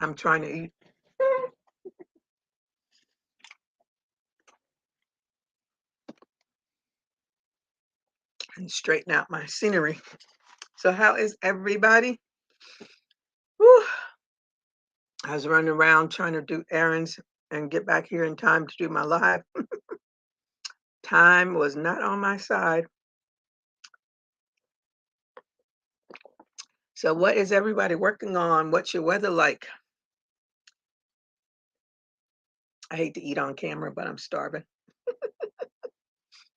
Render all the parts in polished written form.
I'm trying to eat and straighten out my scenery. So how is everybody? Whew. I was running around trying to do errands and get back here in time to do my live. Time was not on my side. So what is everybody working on? What's your weather like? I hate to eat on camera, but I'm starving.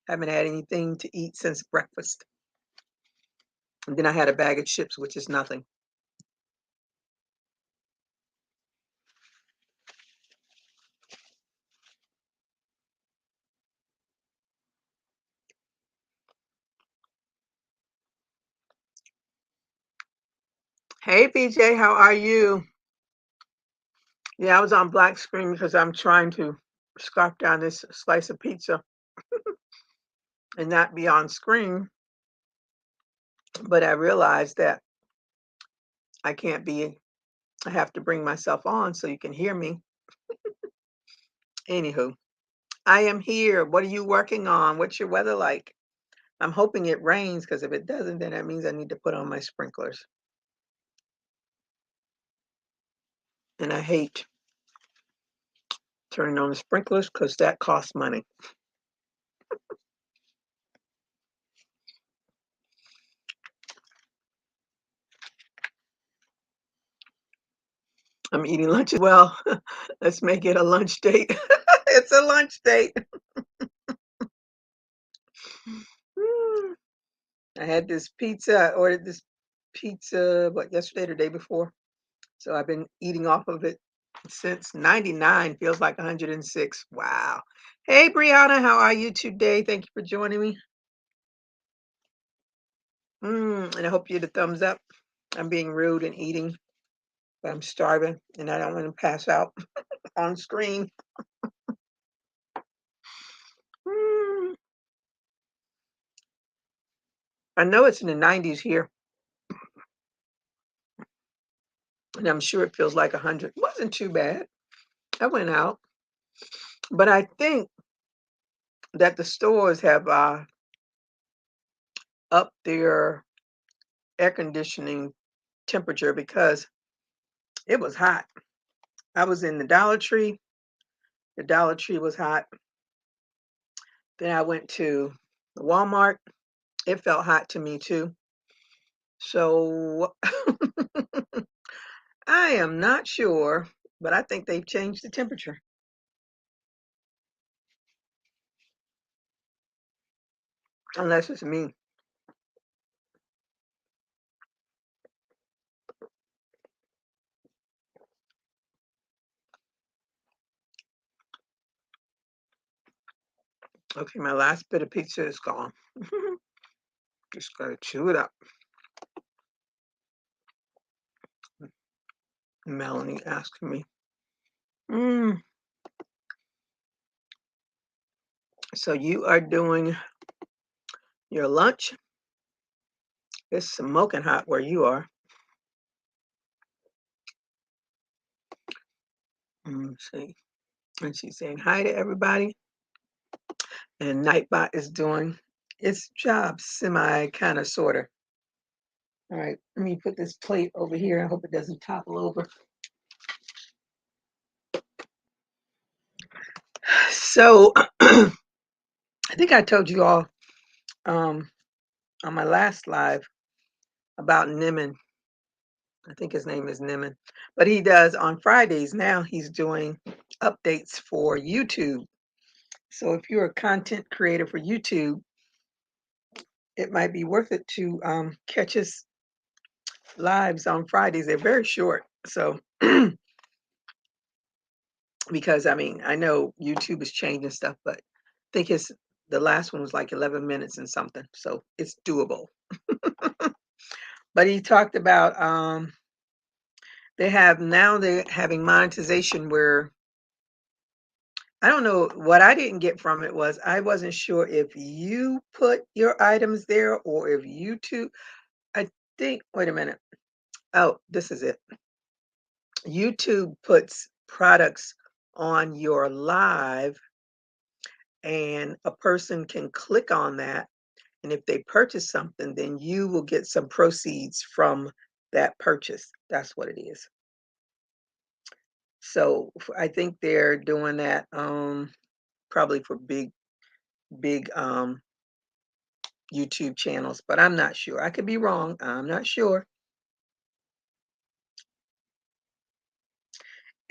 Haven't had anything to eat since breakfast. And then I had a bag of chips, which is nothing. Hey, PJ, how are you? Yeah, I was on black screen because I'm trying to scarf down this slice of pizza and not be on screen. But I realized that I can't be, I have to bring myself on so you can hear me. Anywho, I am here. What are you working on? What's your weather like? I'm hoping it rains because if it doesn't, then that means I need to put on my sprinklers. And I hate turning on the sprinklers because that costs money. I'm eating lunch as well. Let's make it a lunch date. It's a lunch date. Mm. I had this pizza. I ordered this pizza, what, yesterday or the day before. So I've been eating off of it since 99. Feels like 106. Wow. Hey, Brianna, how are you today? Thank you for joining me. And I hope you get a thumbs up. I'm being rude and eating, but I'm starving and I don't want to pass out on screen. Mm, I know it's in the 90s here, and I'm sure it feels like 100. It wasn't too bad. I went out, but I think that the stores have upped their air conditioning temperature because it was hot. I was in the Dollar Tree. The Dollar Tree was hot. Then I went to Walmart. It felt hot to me too. So I am not sure, but I think they've changed the temperature. Unless it's me. Okay, my last bit of pizza is gone. Just gotta chew it up. Melanie asking me. Mm, so you are doing your lunch? It's smoking hot where you are. Let's see. And she's saying hi to everybody. And Nightbot is doing its job, semi kind of sort of. All right, let me put this plate over here. I hope it doesn't topple over. So I think I told you all um, on my last live about Niman. I think his name is Niman. But he does on Fridays now, he's doing updates for YouTube. So if you're a content creator for YouTube, it might be worth it to catch his lives on Fridays. They're very short. So because I mean, I know YouTube is changing stuff, but I think the last one was like 11 minutes and something. So it's doable. But he talked about they're having monetization where I don't know what I didn't get from it was I wasn't sure if you put your items there or if YouTube. I think, wait a minute. Oh, this is it. YouTube puts products on your live, and a person can click on that, and if they purchase something, then you will get some proceeds from that purchase. That's what it is. So I think they're doing that probably for big YouTube channels, but I'm not sure. I could be wrong. I'm not sure.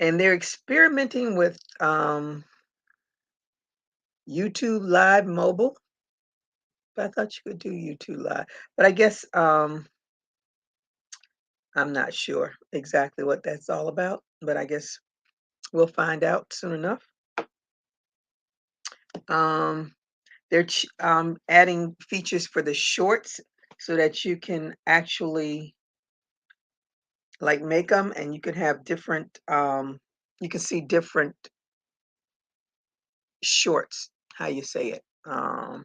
And they're experimenting with YouTube Live Mobile. But I thought you could do YouTube Live. But I guess I'm not sure exactly what that's all about, but I guess we'll find out soon enough. Um, they're adding features for the shorts so that you can actually like make them, and you can have different you can see different shorts, how you say it. I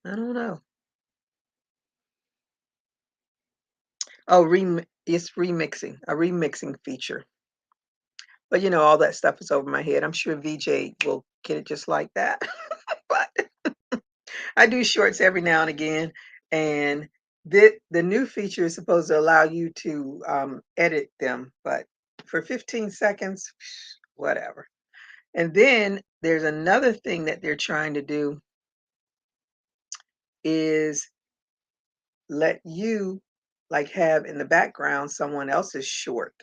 don't know. Oh, it's remixing, a remixing feature. But all that stuff is over my head. I'm sure VJ will get it just like that. But I do shorts every now and again, and the new feature is supposed to allow you to edit them, but for 15 seconds, whatever. And then there's another thing that they're trying to do is let you like have in the background someone else's short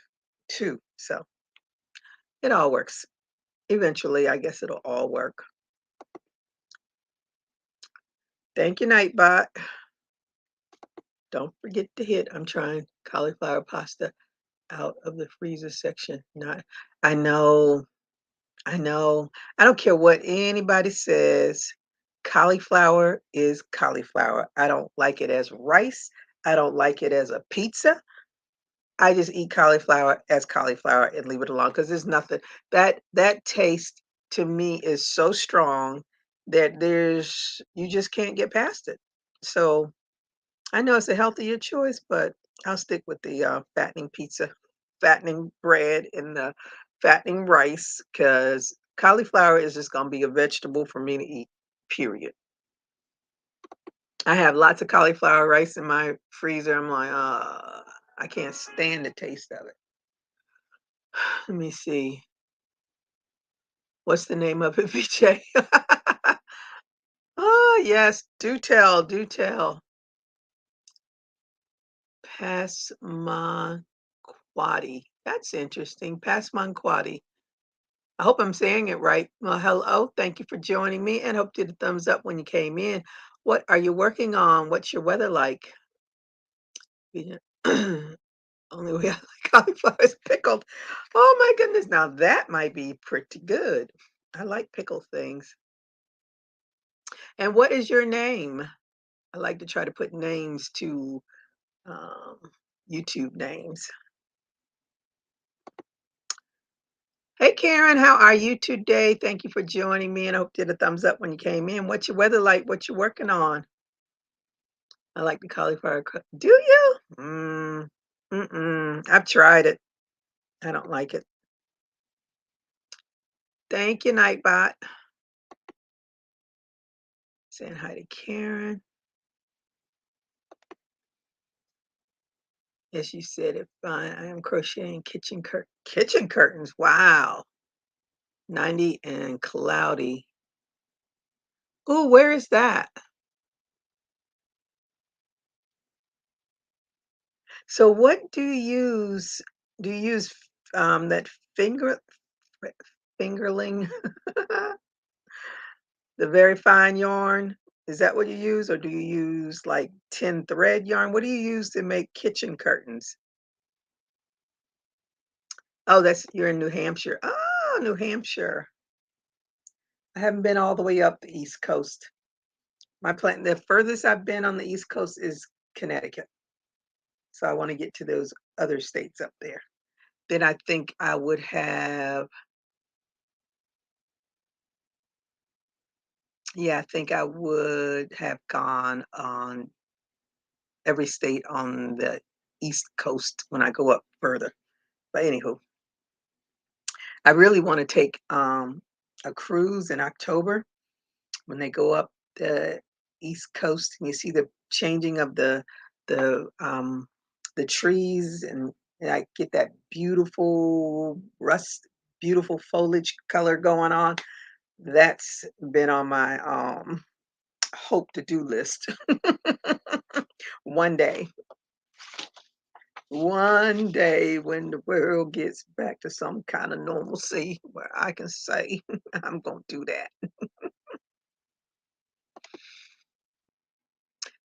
too. So it all works. Eventually, I guess it'll all work. Thank you, Nightbot. Don't forget to hit. I'm trying cauliflower pasta out of the freezer section. Not, I know, I know. I don't care what anybody says. Cauliflower is cauliflower. I don't like it as rice. I don't like it as a pizza. I just eat cauliflower as cauliflower and leave it alone because there's nothing that taste to me is so strong that you just can't get past it. So I know it's a healthier choice, but I'll stick with the fattening pizza, fattening bread, and the fattening rice because cauliflower is just going to be a vegetable for me to eat, period. I have lots of cauliflower rice in my freezer. I'm like, I can't stand the taste of it. Let me see. What's the name of it, VJ? Oh, yes. Do tell, do tell. Passamaquoddy. That's interesting. Passamaquoddy. I hope I'm saying it right. Well, hello. Thank you for joining me and hope you did a thumbs up when you came in. What are you working on? What's your weather like? Yeah. Only way I like cauliflower is pickled. Oh my goodness. Now that might be pretty good. I like pickled things. And what is your name? I like to try to put names to um, YouTube names. Hey Karen, how are you today? Thank you for joining me and I hope you did a thumbs up when you came in. What's your weather like? What you working on? I like the cauliflower. Do you? I've tried it. I don't like it. Thank you, Nightbot. Saying hi to Karen. As you said it fine. I am crocheting kitchen curtains. Wow. 90 and cloudy. Oh, where is that? So what do you use? Do you use that fi- fingerling, the very fine yarn? Is that what you use, or do you use like 10 thread yarn? What do you use to make kitchen curtains? Oh, that's you're in New Hampshire. Oh, New Hampshire. I haven't been all the way up the East Coast. The furthest I've been on the East Coast is Connecticut. So I want to get to those other states up there. Then I think I would have Yeah, I think I would have gone on every state on the East Coast when I go up further. But anywho, I really want to take a cruise in October when they go up the East Coast and you see the changing of the the trees and I get that beautiful foliage color going on. That's been on my hope to do list. One day, one day when the world gets back to some kind of normalcy where I can say I'm gonna do that.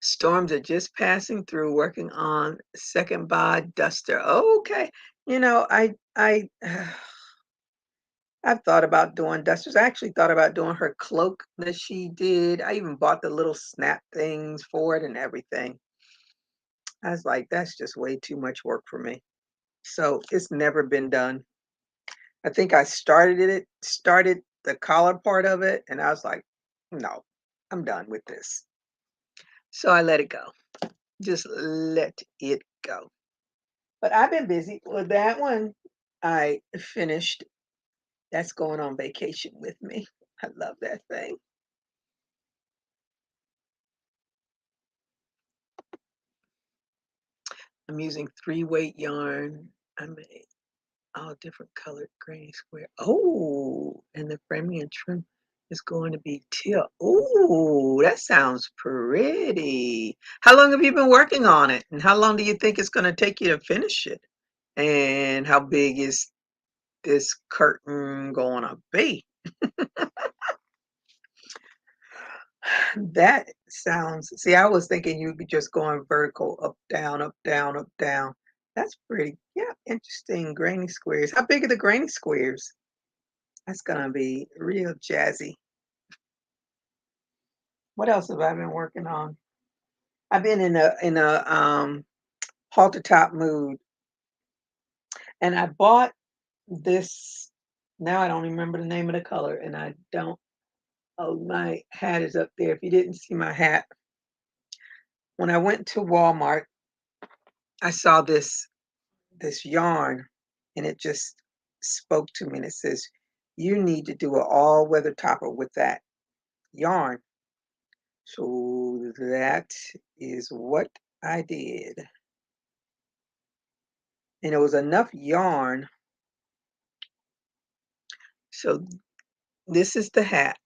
Storms are just passing through, working on second bod duster. Okay. You know, I I've thought about doing dusters. I actually thought about doing her cloak that she did. I even bought the little snap things for it and everything. I was like, that's just way too much work for me. So it's never been done. I think I started the collar part of it, and I was like, no, I'm done with this. So I let it go. Just let it go. But I've been busy with that one. I finished. That's going on vacation with me. I love that thing. I'm using 3-weight yarn. I made all different colored granny square. Oh, and the framing and trim is going to be teal. Oh, that sounds pretty. How long have you been working on it? And how long do you think it's going to take you to finish it? And how big is this curtain going to be? That sounds, see, I was thinking you could just going vertical, up, down, up, down, up, down. That's pretty, yeah, interesting. Granny squares. How big are the granny squares? That's gonna be real jazzy. What else have I been working on? I've been in a halter top mood, and I bought this. Now I don't remember the name of the color, and I don't. Oh, my hat is up there. If you didn't see my hat, when I went to Walmart, I saw this yarn, and it just spoke to me. And it says, "You need to do an all-weather topper with that yarn." So that is what I did. And it was enough yarn. So this is the hat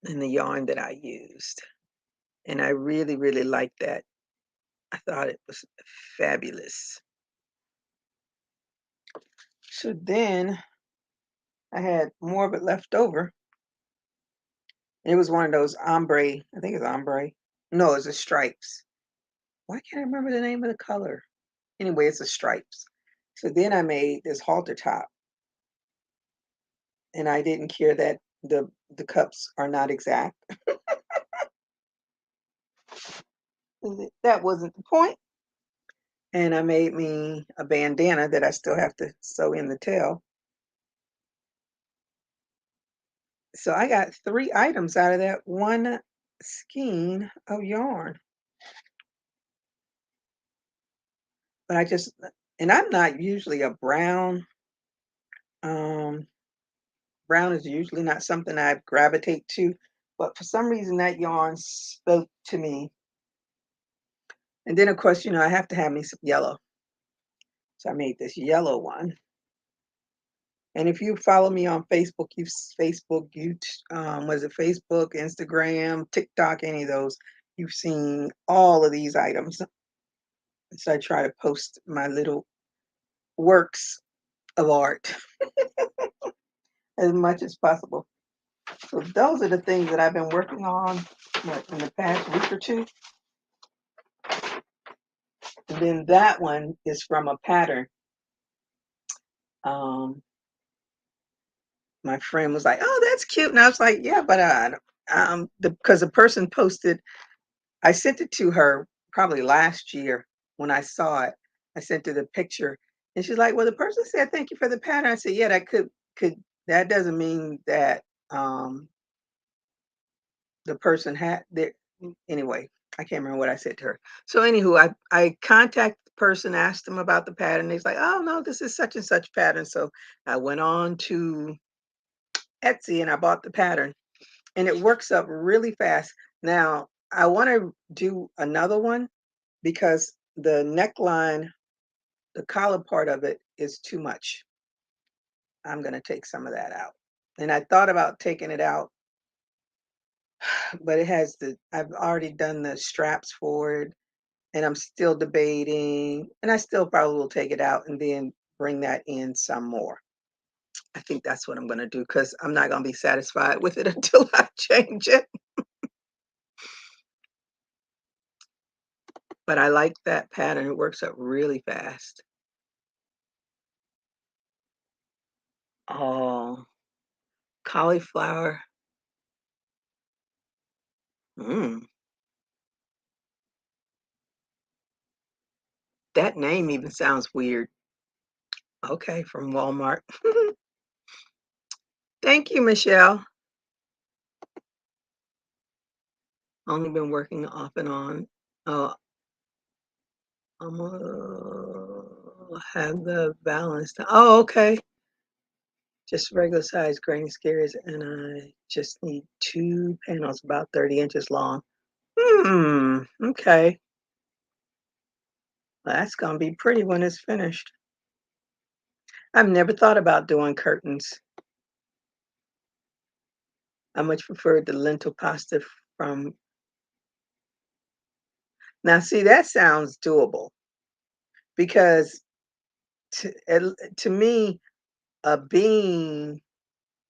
and the yarn that I used. And I really, really liked that. I thought it was fabulous. So then I had more of it left over. It was one of those ombre, I think it's ombre. No, it's a stripes. Why can't I remember the name of the color? Anyway, it's a stripes. So then I made this halter top, and I didn't care that the cups are not exact. That wasn't the point. And I made me a bandana that I still have to sew in the tail. So I got 3 items out of that one skein of yarn. But I just and I'm not usually a um, brown is usually not something I gravitate to, but for some reason that yarn spoke to me. And then of course, I have to have me some yellow. So I made this yellow one. And if you follow me on Facebook, was it Facebook, Instagram, TikTok, any of those, you've seen all of these items. So I try to post my little works of art as much as possible. So those are the things that I've been working on in the past week or two. And then that one is from a pattern. Um, my friend was like, "Oh, that's cute," and I was like, "Yeah, but because the person posted, I sent it to her probably last year when I saw it. I sent her the picture, and she's like, "Well, the person said thank you for the pattern." I said, "Yeah, that could that doesn't mean that the person had there anyway." I can't remember what I said to her. So anywho, I contacted the person, asked them about the pattern. He's like, "Oh no, this is such and such pattern." So I went on to Etsy and I bought the pattern, and it works up really fast. Now I want to do another one because the neckline, the collar part of it is too much. I'm going to take some of that out. And I thought about taking it out, but it has I've already done the straps for it, and I'm still debating, and I still probably will take it out and then bring that in some more. I think that's what I'm going to do because I'm not going to be satisfied with it until I change it. But I like that pattern. It works up really fast. Oh, cauliflower. Mm, that name even sounds weird. Okay, from Walmart. Thank you, Michelle. Only been working off and on. Uh, I'm have the balance. Oh, okay. Just regular size granny squares, and I just need 2 panels about 30 inches long. Okay. Well, that's gonna be pretty when it's finished. I've never thought about doing curtains. I much prefer the lentil pasta from now see, that sounds doable because to me, a bean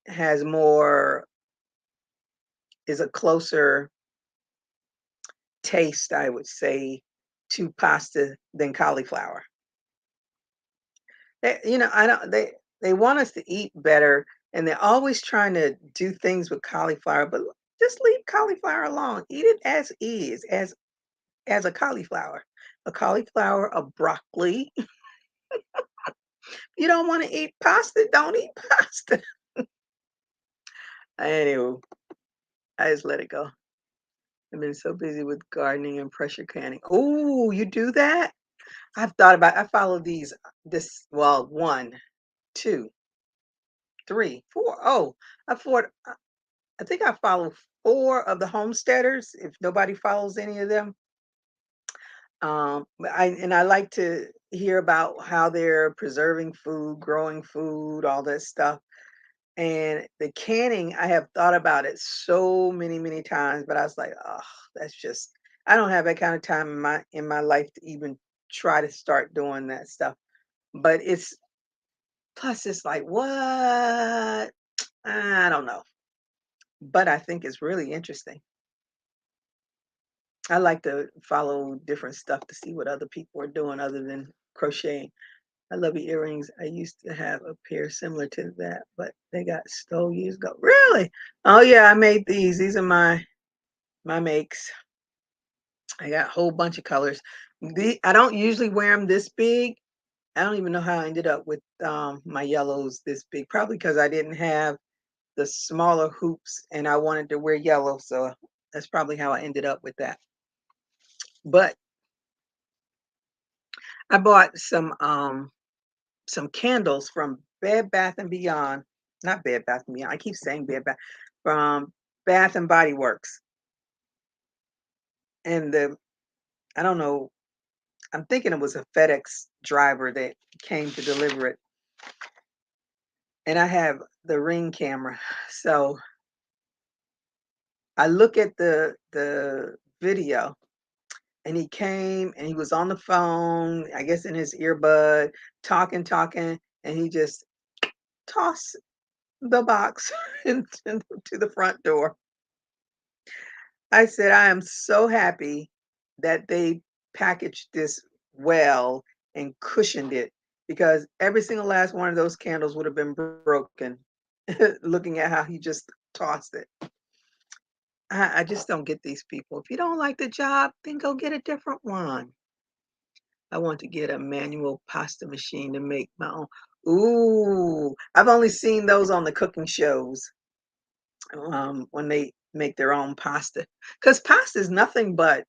has more is a closer taste, I would say, to pasta than cauliflower. I don't they want us to eat better and they're always trying to do things with cauliflower, but just leave cauliflower alone. Eat it as is, as a cauliflower. A cauliflower, a broccoli. You don't want to eat pasta, don't eat pasta. Anyway, I just let it go. I've been so busy with gardening and pressure canning. Oh, you do that? I follow well, one, two, three, four. Oh, I thought I think I follow 4 of the homesteaders, if nobody follows any of them. I like to hear about how they're preserving food, growing food, all that stuff. And the canning, I have thought about it so many, many times, but I was like, oh, that's just I don't have that kind of time in my life to even try to start doing that stuff. But it's plus it's like, what? I don't know. But I think it's really interesting. I like to follow different stuff to see what other people are doing other than crocheting. I love the earrings. I used to have a pair similar to that, but they got stole years ago. Really? Oh yeah, I made these. These are my makes. I got a whole bunch of colors. I don't usually wear them this big. I don't even know how I ended up with my yellows this big. Probably because I didn't have the smaller hoops and I wanted to wear yellow, so that's probably how I ended up with that. But I bought some candles from Bed Bath and Beyond. Not Bed Bath and Beyond. I keep saying Bed Bath from Bath and Body Works. And I don't know, I'm thinking it was a FedEx driver that came to deliver it. And I have the Ring camera. So I look at the video and he came and he was on the phone, I guess in his earbud, talking, and he just tossed the box into the front door. I said, I am so happy that they packaged this well and cushioned it because every single last one of those candles would have been broken looking at how he just tossed it. I just don't get these people. If you don't like the job, then go get a different one. I want to get a manual pasta machine to make my own. Ooh, I've only seen those on the cooking shows when they make their own pasta. Because pasta is nothing but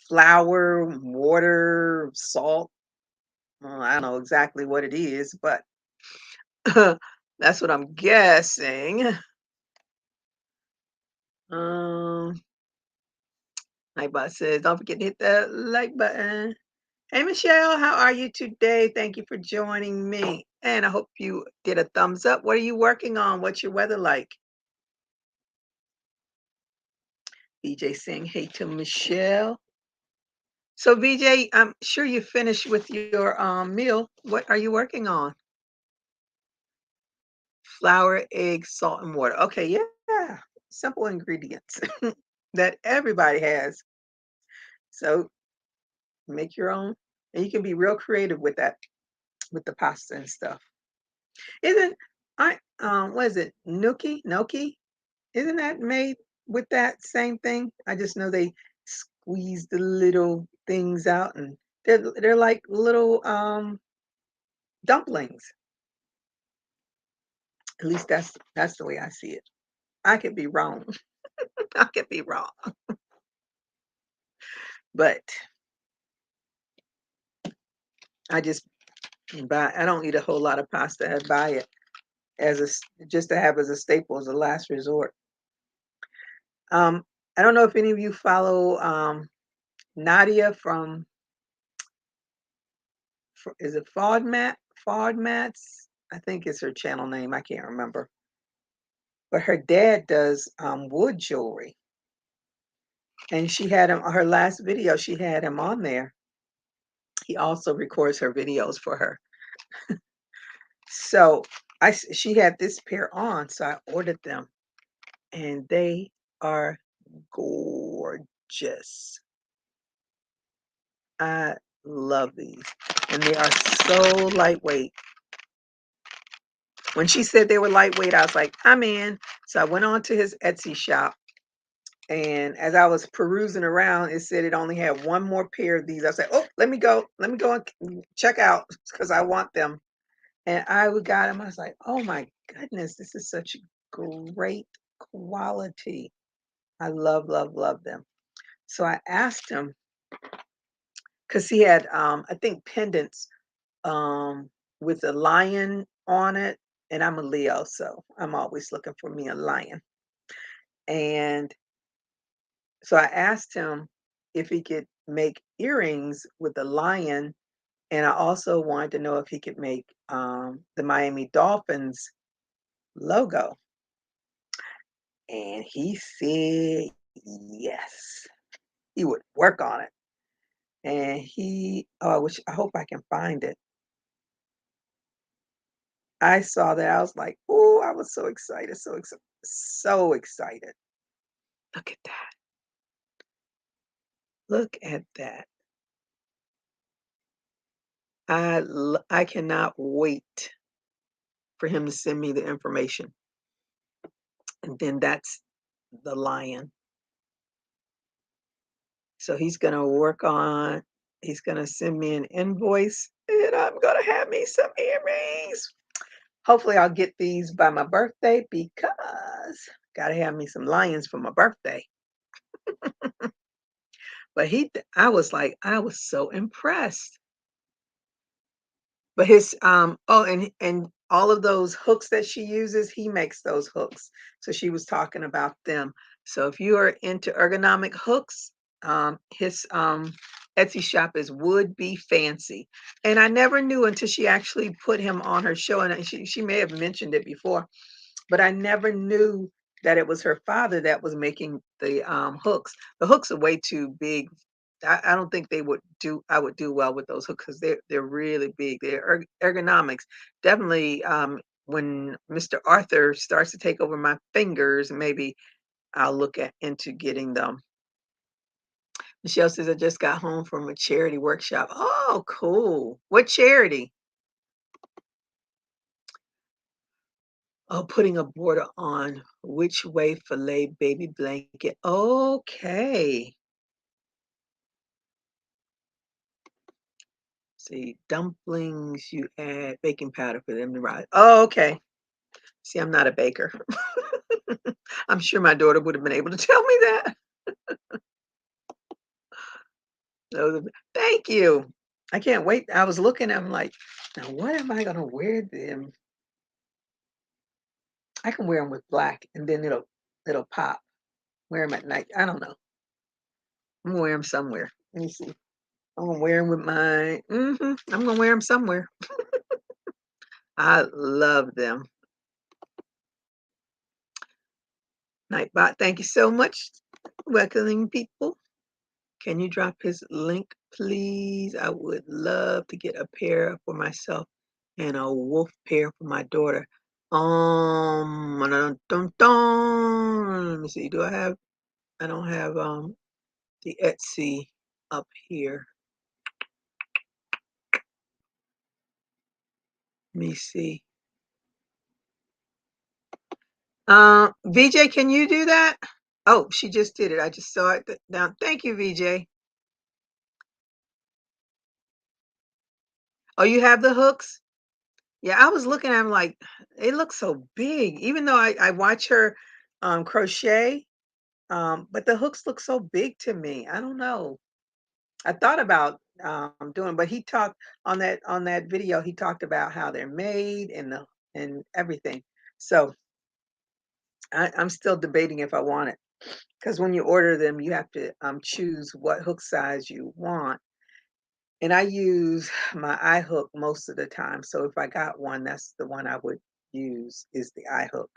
flour, water, salt. I don't know exactly what it is, but that's what I'm guessing. Um, Nightbot says, don't forget to hit the like button. Hey, Michelle, how are you today? Thank you for joining me. And I hope you did a thumbs up. What are you working on? What's your weather like? VJ saying hey to Michelle. So, VJ, I'm sure you finished with your meal. What are you working on? Flour, eggs, salt, and water. Okay, yeah. Simple ingredients that everybody has. So make your own. And you can be real creative with that, with the pasta and stuff. Isn't I what is it? Gnocchi? Isn't that made with that same thing? I just know they squeeze the little things out and they're like little dumplings. At least that's the way I see it. I could be wrong. I could be wrong. But I just I don't eat a whole lot of pasta. I buy it as just to have as a staple as a last resort. Um, I don't know if any of you follow Nadia from is it Fodmats? I think it's her channel name. I can't remember. But her dad does wood jewelry, and she had him. Her last video, she had him on there. He also records her videos for her. So she had this pair on, so I ordered them, and they are gorgeous. I love these, and they are so lightweight. When she said they were lightweight, I was like, I'm in. So I went on to his Etsy shop, and as I was perusing around, it said it only had one more pair of these. I said, oh, let me go and check out because I want them. And I got them. I was like, oh my goodness, this is such great quality. I love, love, love them. So I asked him because he had, I think, pendants with a lion on it. And I'm a Leo, so I'm always looking for me a lion. And so I asked him if he could make earrings with a lion. And I also wanted to know if he could make the Miami Dolphins logo. And he said yes, he would work on it. And which I hope I can find it. I saw that. I was like, oh, I was so excited, so excited, so excited. Look at that. Look at that. I cannot wait for him to send me the information. And then that's the lion. So he's gonna send me an invoice and I'm gonna have me some earrings. Hopefully I'll get these by my birthday because gotta have me some lions for my birthday. But I was so impressed. But his and all of those hooks that she uses, he makes those hooks. So she was talking about them. So if you are into ergonomic hooks, his Etsy shop is Would Be Fancy. And I never knew until she actually put him on her show, and she may have mentioned it before, but I never knew that it was her father that was making the hooks. The hooks are way too big. I don't think I would do well with those hooks because they're really big. They're ergonomics. Definitely when Mr. Arthur starts to take over my fingers, maybe I'll look into getting them. Michelle says I just got home from a charity workshop. Oh, cool. What charity? Oh, putting a border on which way fillet baby blanket. Okay. See, dumplings, you add baking powder for them to rise. Oh, okay. See, I'm not a baker. I'm sure my daughter would have been able to tell me that. Those are thank you. I can't wait. I was looking, I'm like, "Now what am I gonna wear them?" I can wear them with black, and then it'll pop. Wear them at night. I don't know. I'm gonna wear them somewhere. Let me see. I'm gonna wear them with my I'm gonna wear them somewhere. I love them. Nightbot, thank you so much. Welcoming people. Can you drop his link, please? I would love to get a pair for myself and a wolf pair for my daughter. Dun, dun, dun. Let me see. Do I have? I don't have the Etsy up here. Let me see. VJ, can you do that? Oh, she just did it. I just saw it down. Thank you, VJ. Oh, you have the hooks? Yeah, I was looking at them like they look so big. Even though I watch her crochet, but the hooks look so big to me. I don't know. I thought about doing, but he talked on that video. He talked about how they're made and everything. So I'm still debating if I want it because when you order them, you have to choose what hook size you want. And I use my eye hook most of the time. So if I got one, that's the one I would use is the eye hook.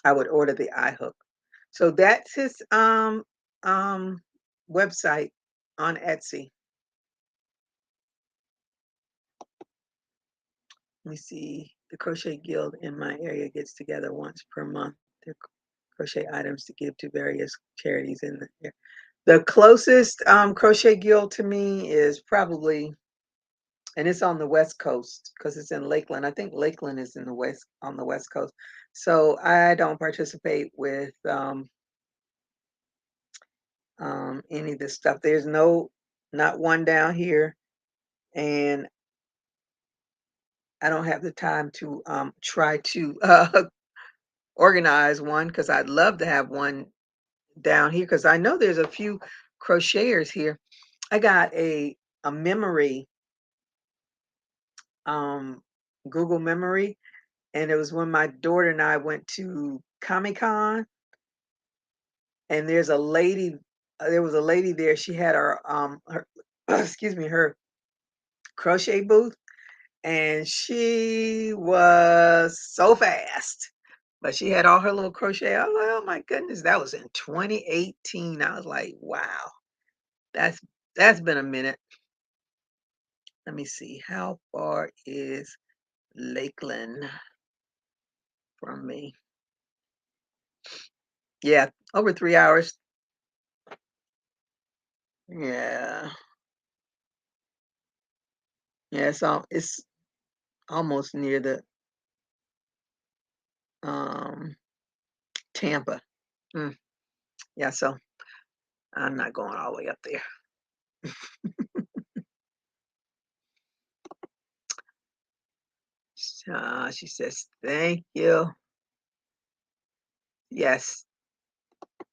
I would order the eye hook. So that's his um website on Etsy. Let me see. The Crochet Guild in my area gets together once per month. Their crochet items to give to various charities in the area. The closest crochet guild to me is probably, and it's on the West Coast because it's in Lakeland. I think Lakeland is in the West on the West Coast. So I don't participate with any of this stuff. There's not one down here, and I don't have the time to try to organize one because I'd love to have one down here because I know there's a few crocheters here. I got a memory, um, Google memory, and it was when my daughter and I went to Comic Con, and there was a lady there. She had her excuse me, her crochet booth, and she was so fast. But she had all her little crochet. I was like, oh my goodness, that was in 2018. I was like, wow, that's that's been a minute. Let me see. How far is Lakeland from me? Yeah, over 3 hours. Yeah. Yeah, it's almost near the um Tampa. Mm, yeah, so I'm not going all the way up there. She says, thank you. Yes,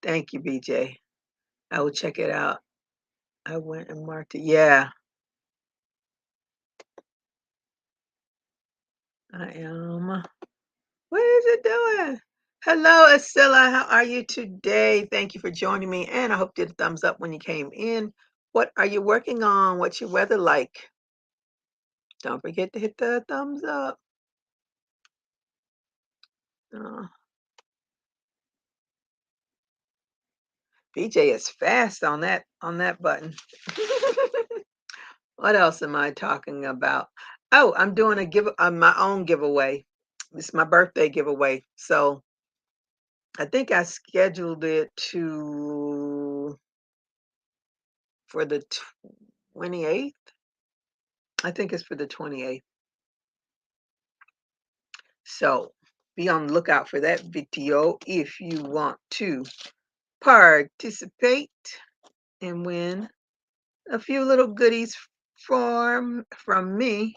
thank you, BJ. I will check it out. I went and marked it. Yeah, I am. What is it doing? Hello, Asilla. How are you today? Thank you for joining me. And I hope you did a thumbs up when you came in. What are you working on? What's your weather like? Don't forget to hit the thumbs up. Uh, BJ is fast on that button. What else am I talking about? Oh, I'm doing my own giveaway. It's my birthday giveaway. So I think I scheduled it to for the 28th. I think it's for the 28th. So be on the lookout for that video if you want to participate and win a few little goodies from me.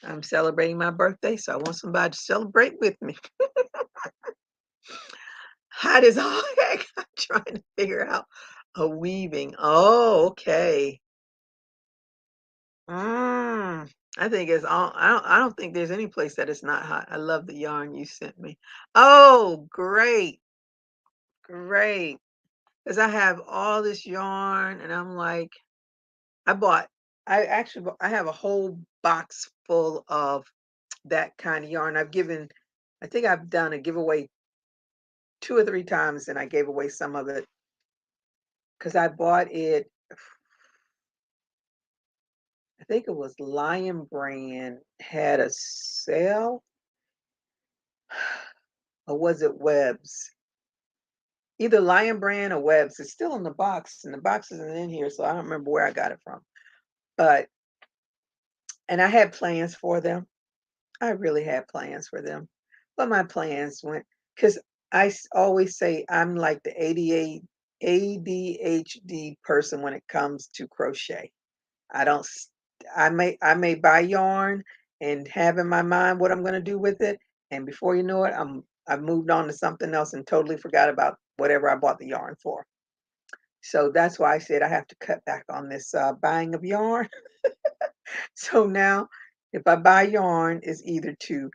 I'm celebrating my birthday, so I want somebody to celebrate with me. Hot as all heck. I'm trying to figure out. A weaving. Oh, okay. Mm. I think it's all I don't think there's any place that it's not hot. I love the yarn you sent me. Oh, great. Great. 'Cause I have all this yarn and I'm like, I bought I actually I have a whole box full of that kind of yarn. I think I've done a giveaway 2 or 3 times and I gave away some of it because I bought it. I think it was Lion Brand had a sale, or was it Webs? Either Lion Brand or Webs. It's still in the box, and the box isn't in here, so I don't remember where I got it from. But and I had plans for them. I really had plans for them, but my plans went because always say I'm like the ADHD person when it comes to crochet. I don't s I may buy yarn and have in my mind what I'm gonna do with it, and before you know it, I've moved on to something else and totally forgot about whatever I bought the yarn for. So that's why I said I have to cut back on this, buying of yarn. So now if I buy yarn, it's either to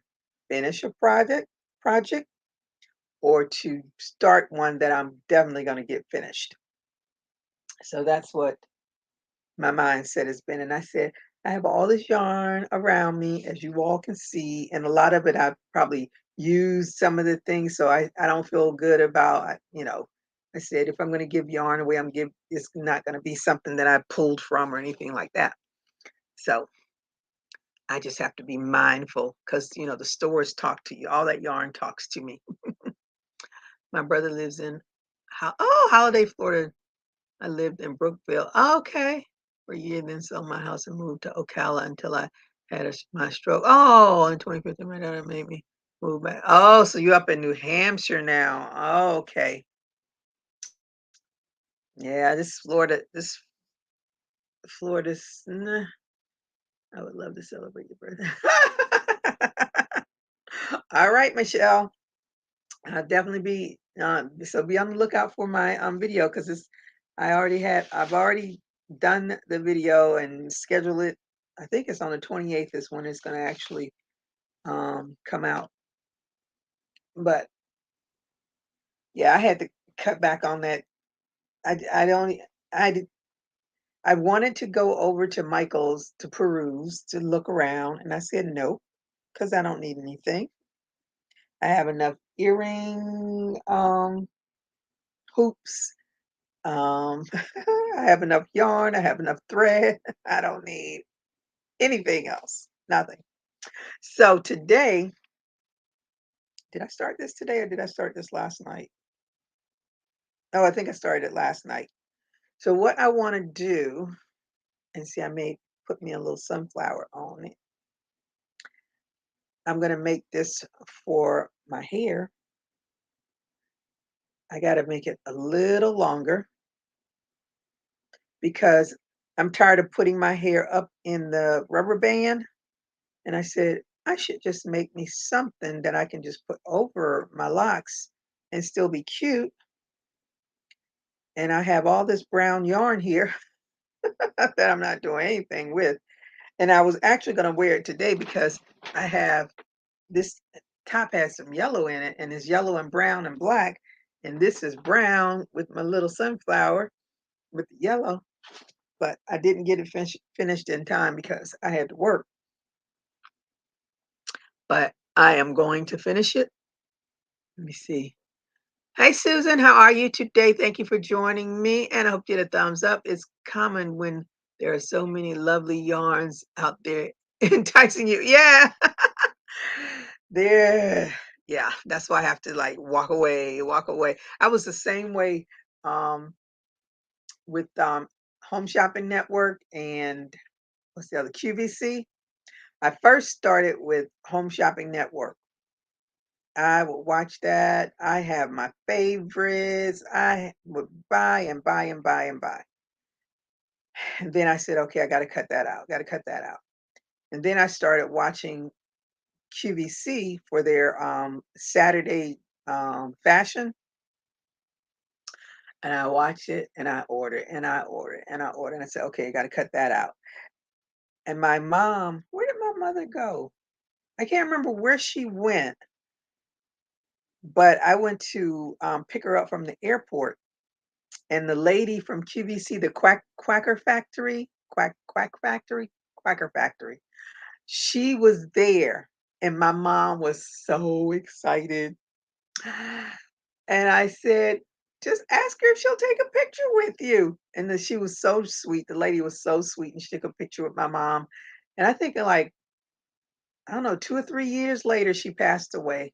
finish a project or to start one that I'm definitely gonna get finished. So that's what my mindset has been. And I said, I have all this yarn around me, as you all can see, and a lot of it I've probably used some of the things, so I don't feel good about, I said, if I'm going to give yarn away, it's not going to be something that I pulled from or anything like that. So I just have to be mindful because, the stores talk to you. All that yarn talks to me. My brother lives in, Holiday, Florida. I lived in Brookville. Oh, okay. For a year, then sold my house and moved to Ocala until I had my stroke. Oh, in 2015, my daughter made me move back. Oh, so you're up in New Hampshire now. Oh, okay. Yeah, Florida's, nah, I would love to celebrate your birthday. All right, Michelle. I'll definitely be on the lookout for my video because I've already done the video and schedule it. I think it's on the 28th is when it's gonna actually come out. But yeah, I had to cut back on that. I don't I did I wanted to go over to Michael's to peruse, to look around, and I said no, because I don't need anything. I have enough earring hoops. I have enough yarn, I have enough thread. I don't need anything else. Nothing. So today, did I start this today or did I start this last night? Oh, I think I started it last night. So what I want to do, and see, I may put me a little sunflower on it. I'm going to make this for my hair. I got to make it a little longer because I'm tired of putting my hair up in the rubber band. And I said, I should just make me something that I can just put over my locks and still be cute. And I have all this brown yarn here that I'm not doing anything with. And I was actually going to wear it today because I have this top has some yellow in it, and it's yellow and brown and black. And this is brown with my little sunflower with the yellow. But I didn't get it finished in time because I had to work. But I am going to finish it. Let me see. Hi, Susan. How are you today? Thank you for joining me. And I hope you get a thumbs up. It's common when there are so many lovely yarns out there enticing you. Yeah. There. Yeah. That's why I have to like walk away, walk away. I was the same way um, with Home Shopping Network and what's the other, QVC. I first started with Home Shopping Network. I would watch that. I have my favorites. I would buy and buy and buy and buy. And then I said, okay, I got to cut that out. Got to cut that out. And then I started watching QVC for their Saturday fashion. And I watch it and I order and I order and I order and I said, okay, I got to cut that out. And my mom, where did my mother go? I can't remember where she went, but I went to pick her up from the airport. And the lady from QVC, the Quacker Factory, she was there. And my mom was so excited. And I said, "Just ask her if she'll take a picture with you." And then she was so sweet. The lady was so sweet, and she took a picture with my mom. And I think like, I don't know, 2 or 3 years later, she passed away.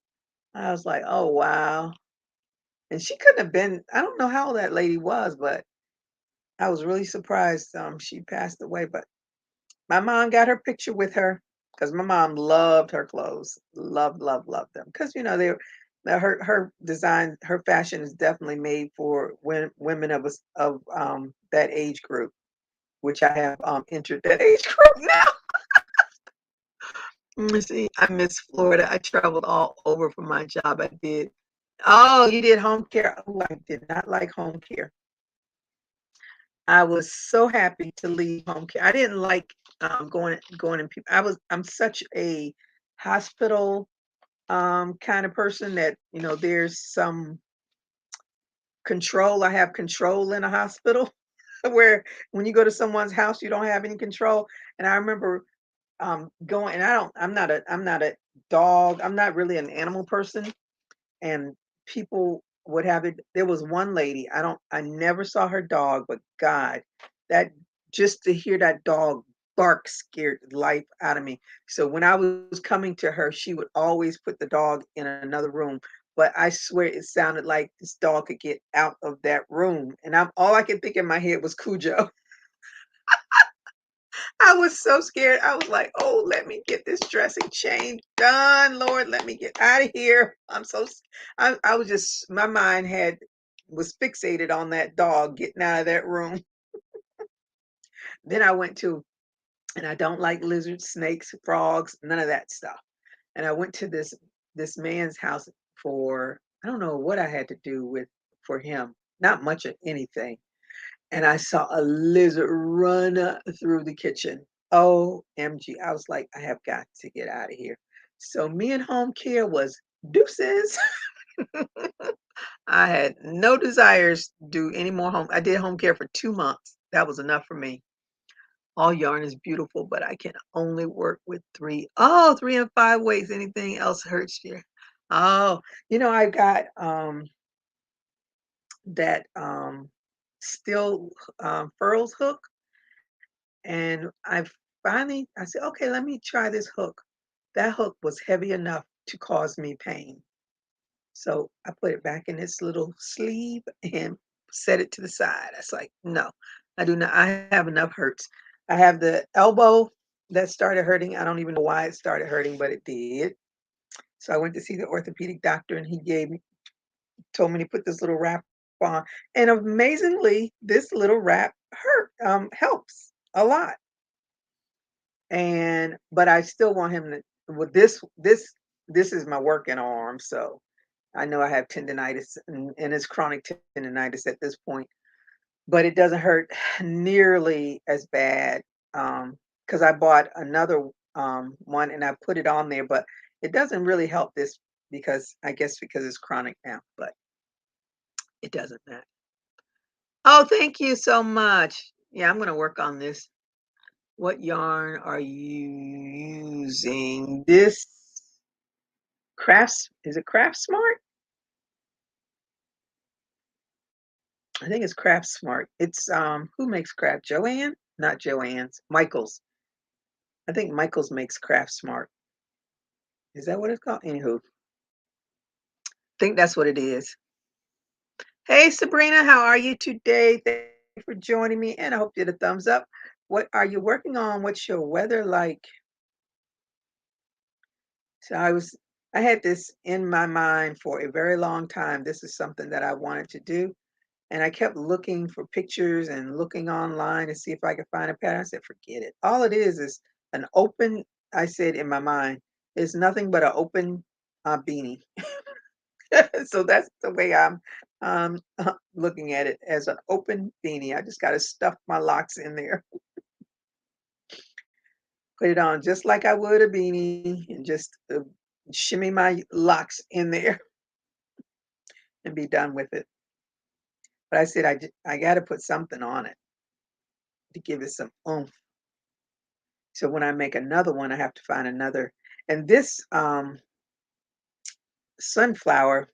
I was like, "Oh, wow." And she couldn't have been, I don't know how old that lady was, but I was really surprised, she passed away, but my mom got her picture with her because my mom loved her clothes. Loved, loved, loved them. Because her design, her fashion is definitely made for women of us of that age group, which I have entered that age group now. See, I miss Florida. I traveled all over for my job. I did. Oh, you did home care. Oh, I did not like home care. I was so happy to leave home care. I didn't like going in people. I'm such a hospital kind of person that, there's some control. I have control in a hospital where when you go to someone's house, you don't have any control. And I remember going, and I'm not a dog. I'm not really an animal person, and people would have it. There was one lady, I never saw her dog, but God, that just to hear that dog bark scared the life out of me. So when I was coming to her, she would always put the dog in another room. But I swear it sounded like this dog could get out of that room. And I'm all I could think in my head was Cujo. I was so scared. I was like, "Oh, let me get this dressing change done, Lord. Let me get out of here." I was just, my mind was fixated on that dog getting out of that room. Then I went to, and I don't like lizards, snakes, frogs, none of that stuff. And I went to this man's house for, I don't know what I had to do with for him. Not much of anything, and I saw a lizard run through the kitchen. OMG. I was like, I have got to get out of here. So me and home care was deuces. I had no desires to do any more home. I did home care for 2 months. That was enough for me. All yarn is beautiful, but I can only work with three. Oh, 3 and 5 weights. Anything else hurts you. Oh, I got that steel furls hook. And I said, okay, let me try this hook. That hook was heavy enough to cause me pain. So I put it back in its little sleeve and set it to the side. I was like, no, I do not. I have enough hurts. I have the elbow that started hurting. I don't even know why it started hurting, but it did. So I went to see the orthopedic doctor and told me to put this little wrap on. And amazingly, this little wrap helps a lot. But I still want him to, with this is my working arm, so I know I have tendonitis, and it's chronic tendonitis at this point, but it doesn't hurt nearly as bad, because I bought another one and I put it on there, but it doesn't really help this, because I guess because it's chronic now, but it doesn't matter. Oh, thank you so much. Yeah, I'm gonna work on this. What yarn are you using? This is it Craft Smart? I think it's Craft Smart. It's who makes Craft? Joanne? Not Joanne's. Michael's. I think Michael's makes Craft Smart. Is that what it's called? Anywho, I think that's what it is. Hey Sabrina, how are you today? Thank you for joining me, and I hope you get a thumbs up. What are you working on? What's your weather like? So I had this in my mind for a very long time. This is something that I wanted to do. And I kept looking for pictures and looking online to see if I could find a pattern. I said, forget it. All it is an open, I said in my mind, it's nothing but an open beanie. So that's the way Looking at it as an open beanie. I just gotta stuff my locks in there, put it on just like I would a beanie, and just, shimmy my locks in there and be done with it. But I said I gotta put something on it to give it some oomph. So when I make another one, I have to find another. And this, sunflower,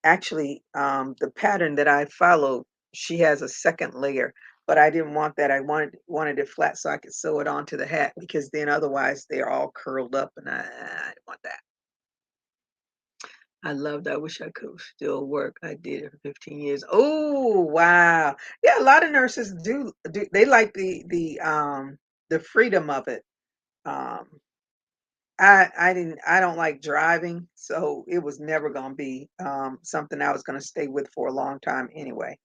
actually, the pattern that I followed, she has a second layer, but I didn't want that. I wanted it flat so I could sew it onto the hat because then otherwise they're all curled up, and I didn't want that. I loved I wish I could still work. I did it for 15 years. Oh, wow. Yeah, a lot of nurses do they like the freedom of it. Um, I don't like driving, so it was never gonna be, something I was gonna stay with for a long time anyway.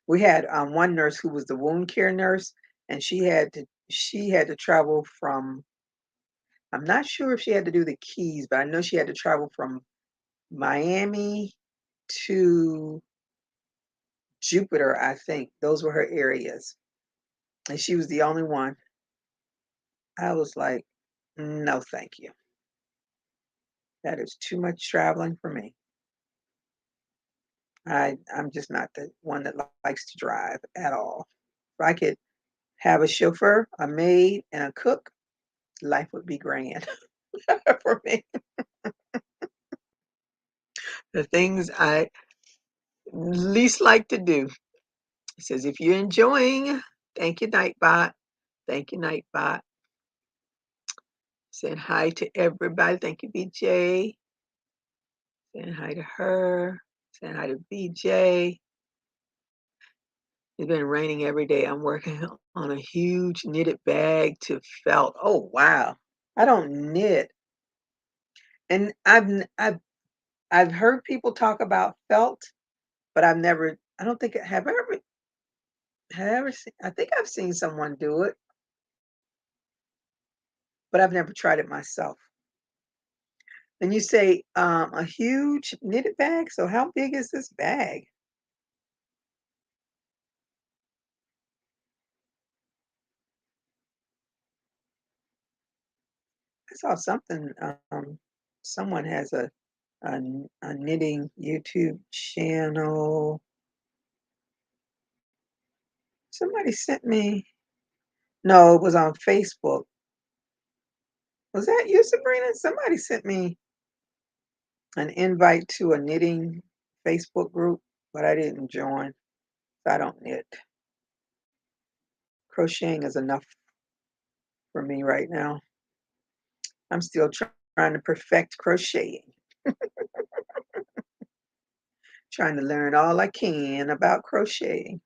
We had, one nurse who was the wound care nurse, and she had to travel from I'm not sure if she had to do the Keys, but I know she had to travel from Miami to Jupiter, I think. Those were her areas, and she was the only one. I was like, "No, thank you. That is too much traveling for me." I'm just not the one that likes to drive at all. If I could have a chauffeur, a maid, and a cook, life would be grand for me. The things I least like to do. It says, if you're enjoying, thank you, Nightbot. Thank you, Nightbot. Saying hi to everybody. Thank you, BJ. Saying hi to her. Saying hi to BJ. It's been raining every day. I'm working on a huge knitted bag to felt. Oh, wow. I don't knit. And I've heard people talk about felt, but I don't think have I ever seen I think I've seen someone do it, but I've never tried it myself. And you say, a huge knitted bag, so how big is this bag? I saw something, someone has a knitting YouTube channel. Somebody sent me no, it was on Facebook. Was that you, Sabrina? Somebody sent me an invite to a knitting Facebook group, but I didn't join. So I don't knit. Crocheting is enough for me right now. I'm still trying to perfect crocheting, trying to learn all I can about crocheting.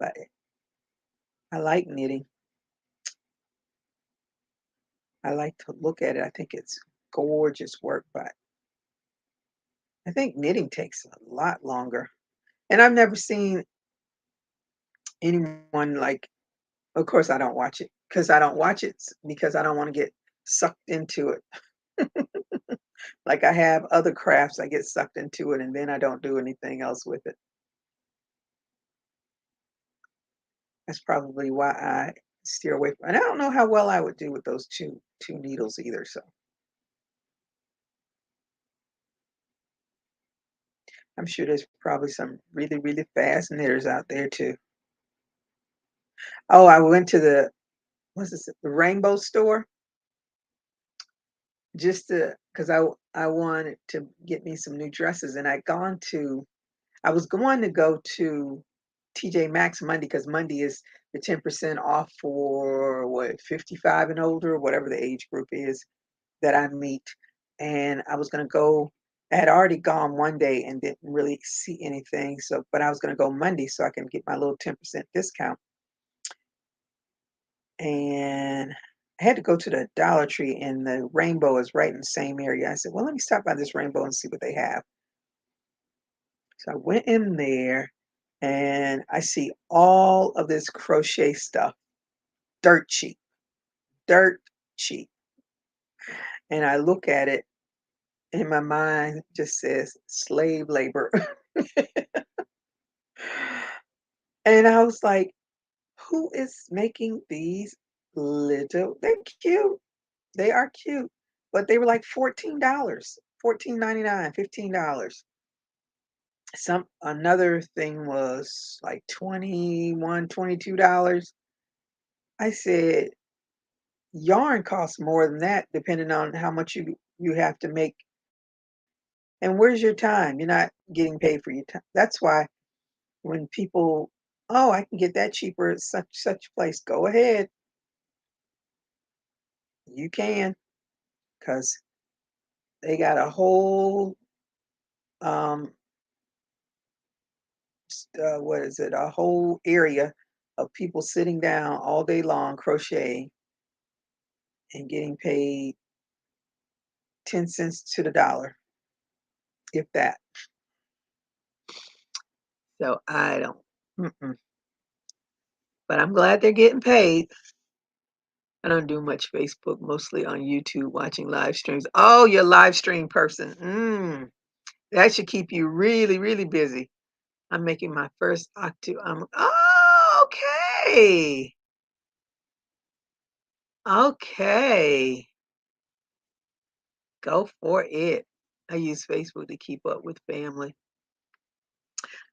But I like knitting. I like to look at it. I think it's gorgeous work, but I think knitting takes a lot longer. And I've never seen anyone like, of course, I don't watch it because I don't watch it because I don't want to get sucked into it. Like I have other crafts, I get sucked into it and then I don't do anything else with it. That's probably why I steer away from, and I don't know how well I would do with those two needles either. So I'm sure there's probably some really, really fast knitters out there too. Oh, I went to what's this, the Rainbow store just to because I wanted to get me some new dresses, and I was going to go to TJ Maxx Monday because Monday is the 10% off for what 55 and older, whatever the age group is that I meet. And I was gonna go. I had already gone one day and didn't really see anything. So, but I was gonna go Monday so I can get my little 10% discount. And I had to go to the Dollar Tree, and the Rainbow is right in the same area. I said, well, let me stop by this Rainbow and see what they have. So I went in there and I see all of this crochet stuff, dirt cheap, dirt cheap. And I look at it in my mind just says slave labor. And I was like, who is making these little they're cute. They are cute, but they were like $14, 14.99, $15. Some another thing was like 21, $22. I said, yarn costs more than that depending on how much you have to make. And where's your time? You're not getting paid for your time. That's why when people, oh, I can get that cheaper at such place. Go ahead, you can, because they got a whole um what is it? A whole area of people sitting down all day long crocheting and getting paid 10 cents to the dollar, if that. So I don't. Mm-mm. But I'm glad they're getting paid. I don't do much Facebook, mostly on YouTube watching live streams. Oh, you're a live stream person. That should keep you really, really busy. I'm making my first octu. Oh, okay. Okay. Go for it. I use Facebook to keep up with family.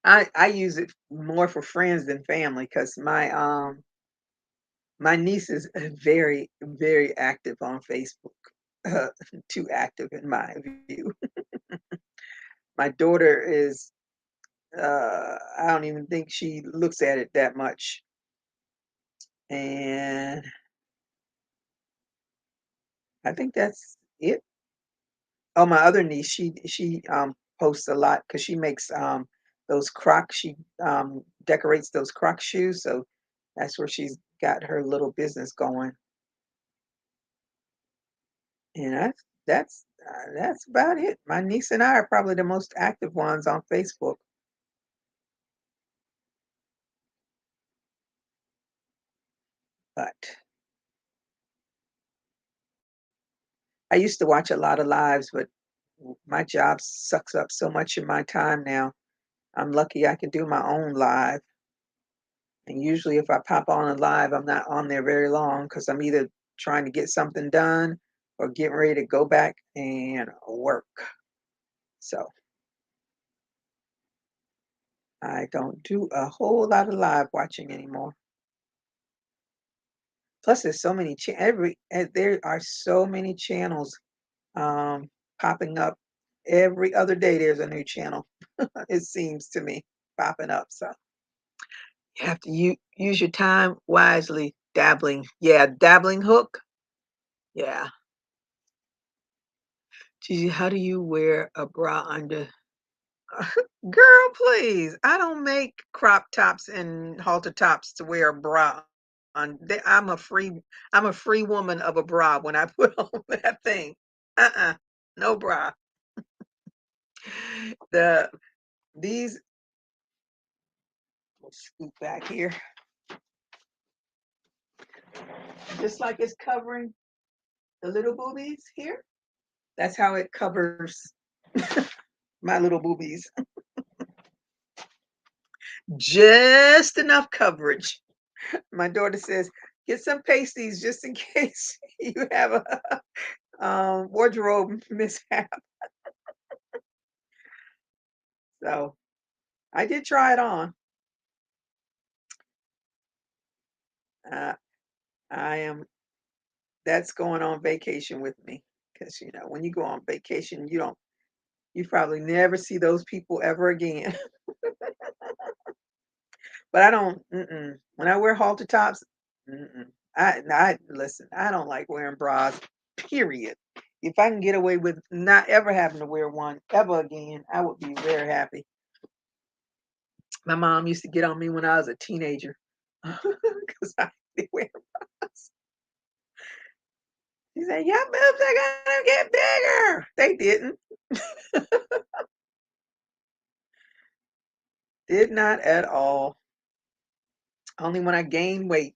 I use it more for friends than family because my niece is very, very active on Facebook. Uh, too active in my view. My daughter is I don't even think she looks at it that much. And I think that's it. Oh, my other niece, she posts a lot because she makes those croc. She decorates those croc shoes, so that's where she's got her little business going. And that's about it. My niece and I are probably the most active ones on Facebook. But I used to watch a lot of lives, but my job sucks up so much of my time now. I'm lucky I can do my own live. And usually, if I pop on a live, I'm not on there very long because I'm either trying to get something done or getting ready to go back and work. So I don't do a whole lot of live watching anymore. Plus, there's so many there are so many channels um, popping up every other day. There's a new channel. It seems to me popping up. So you have to use your time wisely. Dabbling, yeah, dabbling hook, yeah. Gigi, how do you wear a bra under? Girl, please. I don't make crop tops and halter tops to wear a bra on. I'm a free woman of a bra when I put on that thing. Uh-uh. No bra. The these let's scoot back here. Just like it's covering the little boobies here. That's how it covers my little boobies. Just enough coverage. My daughter says, get some pasties just in case you have a wardrobe mishap. So I did try it on. Uh, I am that's going on vacation with me because when you go on vacation, you probably never see those people ever again. But I don't. When I wear halter tops, I listen. I don't like wearing bras. Period. If I can get away with not ever having to wear one ever again, I would be very happy. My mom used to get on me when I was a teenager because I didn't wear bras. She said, "Your boobs are gonna get bigger." They didn't. Did not at all. Only when I gained weight.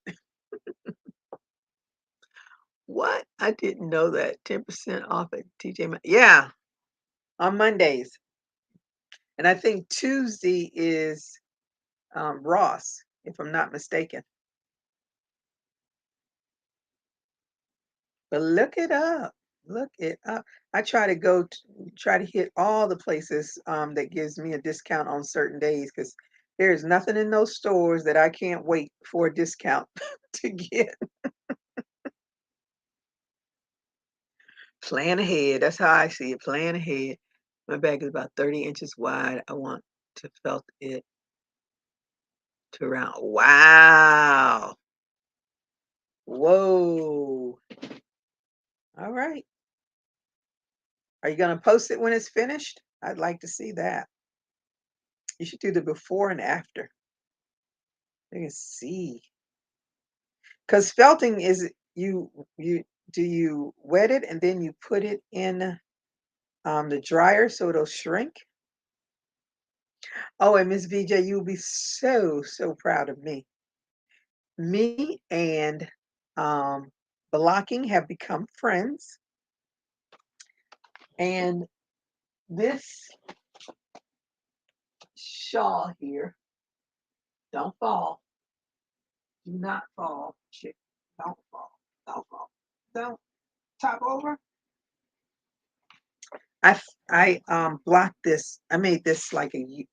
What? I didn't know that. 10% off at TJ Maxx. Yeah. on Mondays. And I think Tuesday is Ross, if I'm not mistaken. But look it up. Look it up. I try to try to hit all the places that gives me a discount on certain days because there's nothing in those stores that I can't wait for a discount to get. Plan ahead. That's how I see it. Plan ahead. My bag is about 30 inches wide. I want to felt it to round. Wow. Whoa. All right. Are you going to post it when it's finished? I'd like to see that. You should do the before and after. You can see. Because felting is you wet it and then you put it in the dryer so it'll shrink. Oh, and Miss VJ, you'll be so proud of me. Me and blocking have become friends, and this shawl here, don't fall, do not fall, chick, don't fall, don't fall, don't top over. I blocked this. I made this like a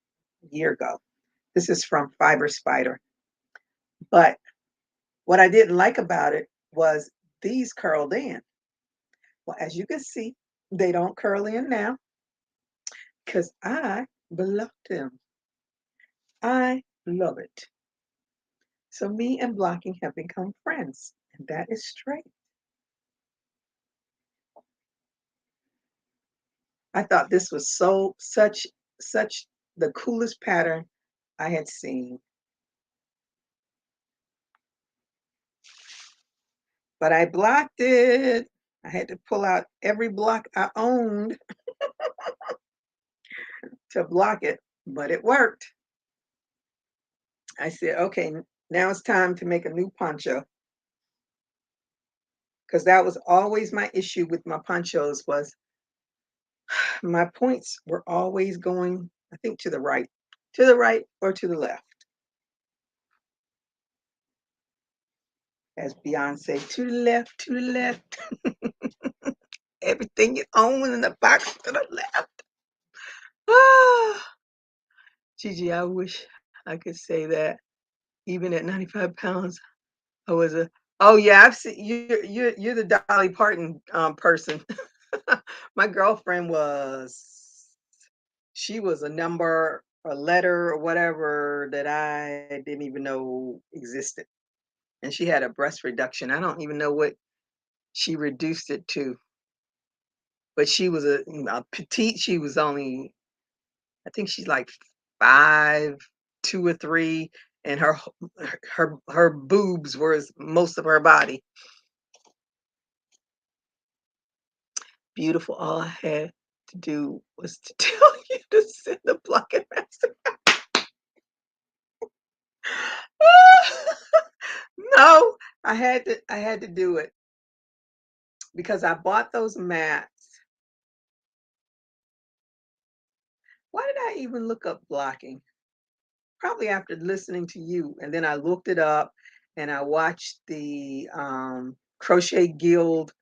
year ago. This is from Fiber Spider, but what I didn't like about it was these curled in. Well, as you can see, they don't curl in now because I blocked them. I love it. So me and blocking have become friends, and that is straight. I thought this was such the coolest pattern I had seen. But I blocked it. I had to pull out every block I owned to block it, but it worked. I said, okay, now it's time to make a new poncho because that was always my issue with my ponchos was my points were always going, I think, to the right or to the left. As Beyonce, to the left, to the left. Everything you own in the box to the left. Ah, Gigi, I wish I could say that. Even at 95 pounds, I was a. Oh yeah, I've seen you're the Dolly Parton person. My girlfriend was. She was a number, a letter, or whatever that I didn't even know existed, and she had a breast reduction. I don't even know what she reduced it to, but she was a petite. She was only, I think she's like 5'2" or 3", and her boobs were most of her body. Beautiful. All I had to do was to tell you to send the bucket master. No, I had to do it because I bought those mats. Why did I even look up blocking? Probably after listening to you, and then I looked it up and I watched the Crochet Guild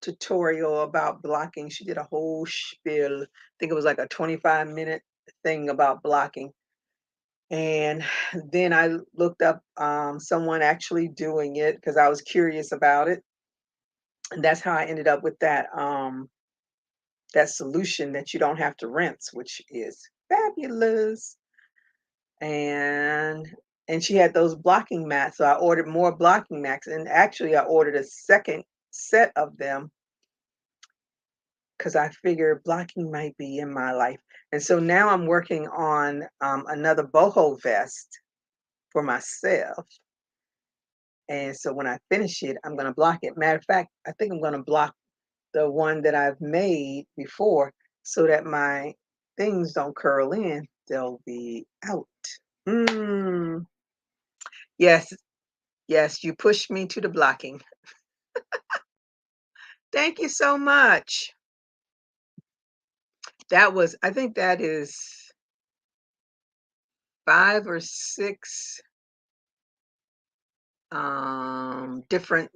tutorial about blocking. She did a whole spiel. I think it was like a 25-minute thing about blocking. And then I looked up someone actually doing it because I was curious about it. And that's how I ended up with that solution that you don't have to rinse, which is fabulous. And she had those blocking mats. So I ordered more blocking mats. And actually I ordered a second set of them because I figured blocking might be in my life. And so now I'm working on another boho vest for myself. And so when I finish it, I'm going to block it. Matter of fact, I think I'm going to block the one that I've made before so that my things don't curl in. They'll be out. Mm. Yes, yes, you pushed me to the blocking. Thank you so much. That was I think that is 5 or 6, different